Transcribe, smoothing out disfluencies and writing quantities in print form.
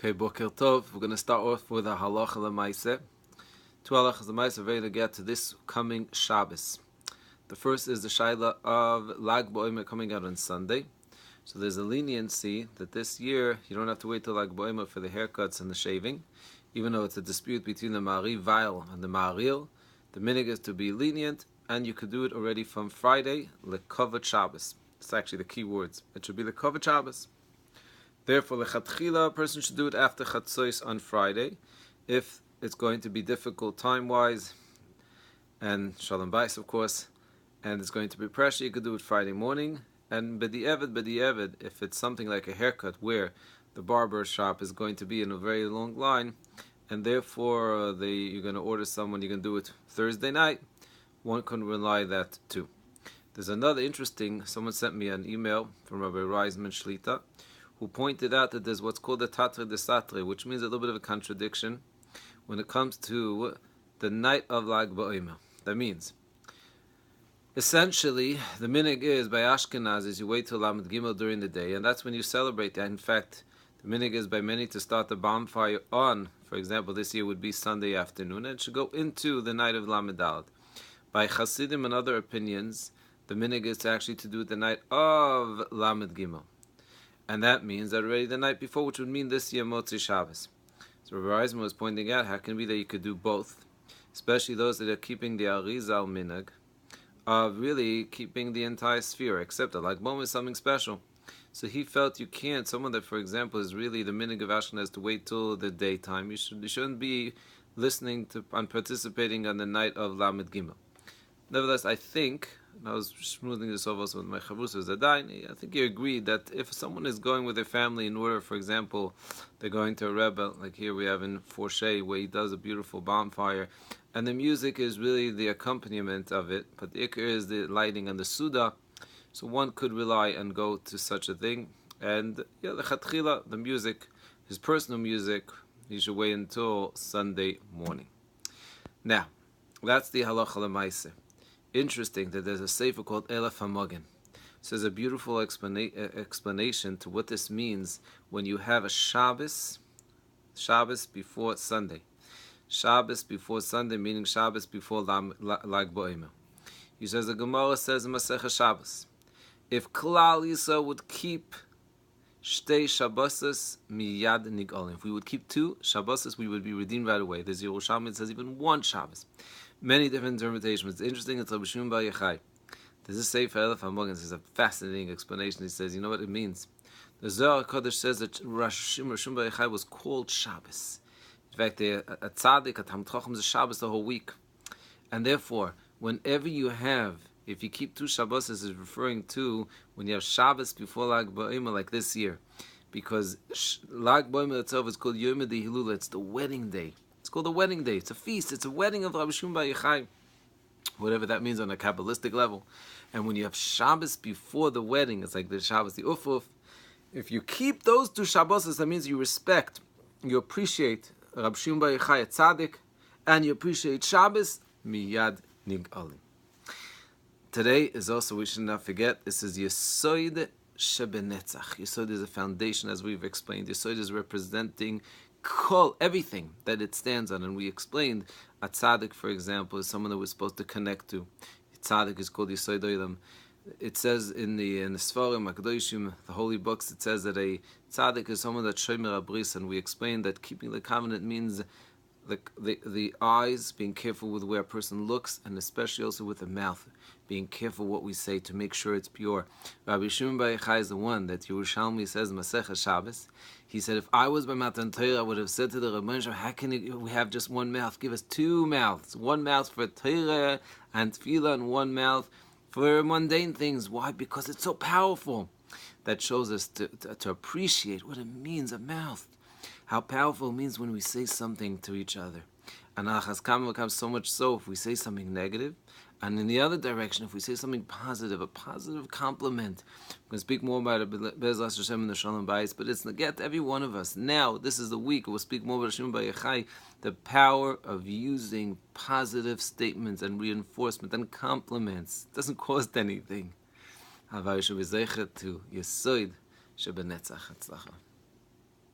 Okay, Boker Tov. We're going to start off with a halacha l'maaseh. Two halachas l'maaseh ready to get to this coming Shabbos. The first is the shaila of Lag B'Omer coming out on Sunday. So there's a leniency that this year you don't have to wait till Lag B'Omer for the haircuts and the shaving, even though it's a dispute between the Ma'ariv and the Ma'aril. The minhag is to be lenient, and you could do it already from Friday, Lekavod Shabbos. It's actually the key words. It should be Lekavod Shabbos. Therefore, lechatchila, a person should do it after Chatzos on Friday. If it's going to be difficult time-wise, and Shalom Bais, of course, and it's going to be pressure, you could do it Friday morning. And b'di'evid, if it's something like a haircut where the barber shop is going to be in a very long line, and therefore you're going to order someone, you can do it Thursday night, one can rely that too. There's another interesting, someone sent me an email from Rabbi Reisman Shlita, who pointed out that there's what's called a tatre de satre, which means a little bit of a contradiction when it comes to the night of Lag B'Omer. That means, essentially, the minhag is, by Ashkenaz, is you wait till Lamed Gimel during the day, and that's when you celebrate that. In fact, the minhag is by many to start the bonfire on, for example, this year would be Sunday afternoon, and it should go into the night of Lamed Daled. By Hasidim and other opinions, the minhag is actually to do it the night of Lamed Gimel. And that means that already the night before, which would mean this year Motzi Shabbos. So Rabbi Reisman was pointing out, how can it be that you could do both? Especially those that are keeping the Arizal minhag, of really keeping the entire sphere, except that like B'Omer is something special. So he felt you can't, someone that, for example, is really the minhag of Ashkenaz to wait till the daytime, you shouldn't be listening to and participating on the night of Lamed Gimel. Nevertheless, I think, and I was smoothing this over also with my Chavrusa Zadain, I think he agreed that if someone is going with their family in order, for example, they're going to a Rebbe, like here we have in Forshay, where he does a beautiful bonfire, and the music is really the accompaniment of it, but the ikr is the lighting and the Suda, so one could rely and go to such a thing. And the Chatchila, the music, his personal music, he should wait until Sunday morning. Now, that's the halacha l'maaseh. Interesting that there's a sefer called Elef HaMagen. So there's a beautiful explanation to what this means when you have a Shabbos before Sunday. Shabbos before Sunday, meaning Shabbos before Lag B'Omer. He says, the Gemara says in Masechah Shabbos, if Klal Yisrael would keep Shtei Shabboses miyad nig'olim, if we would keep two Shabboses, we would be redeemed right away. There's Yerushalmi, it says even one Shabbos. Many different interpretations. It's interesting, it's Rabbi Shimon Bar Yochai. There's a Sefer Elef HaMagen. There's a fascinating explanation. He says, you know what it means? The Zohar HaKadosh says that Rosh Shimon Bar Yochai was called Shabbos. In fact, a tzaddik, a Talmid Chacham, is a Shabbos the whole week. And therefore, whenever you have, if you keep two Shabbos, is referring to when you have Shabbos before Lag B'Omer, like this year. Because Lag B'Omer itself is called Yom Hilula. It's the wedding day. It's called a wedding day. It's a feast. It's a wedding of Rabbi Shimon Bar Yochai, whatever that means on a Kabbalistic level. And when you have Shabbos before the wedding, it's like the Shabbos, the Ufuf. If you keep those two Shabbos, that means you respect, you appreciate Rabbi Shimon Bar Yochai, a tzaddik, and you appreciate Shabbos, miyad nig'alim. Today is also, we should not forget, this is Yesod shebenetzach. Yesod is a foundation, as we've explained. Yesod is representing everything that it stands on, and we explained a tzaddik, for example, is someone that we're supposed to connect to. A tzaddik is called Yesod Olam. It says in the Sfarim HaKadoshim, the holy books, it says that a tzaddik is someone that shomer abris, and we explained that keeping the covenant means the eyes, being careful with where a person looks, and especially also with the mouth, being careful what we say to make sure it's pure. Rabbi Shimon Bar Yochai is the one that Yerushalmi says Masechah Shabbos. He said, if I was by Matan Torah, I would have said to the Rebbeinu Shalom, how can we have just one mouth? Give us two mouths. One mouth for Torah and Tefillah, and one mouth for mundane things. Why? Because it's so powerful. That shows us to appreciate what it means, a mouth. How powerful it means when we say something to each other. And achas kama becomes so much so if we say something negative. And in the other direction, if we say something positive, a positive compliment. We're going to speak more about it, Be'ezras Hashem in the Shalom Bayis, but it's get every one of us. Now, this is the week, we'll speak more about Shimon Bar Yochai, the power of using positive statements and reinforcement and compliments. It doesn't cost anything. Havai should be zeichet to Yesod shebenetzach.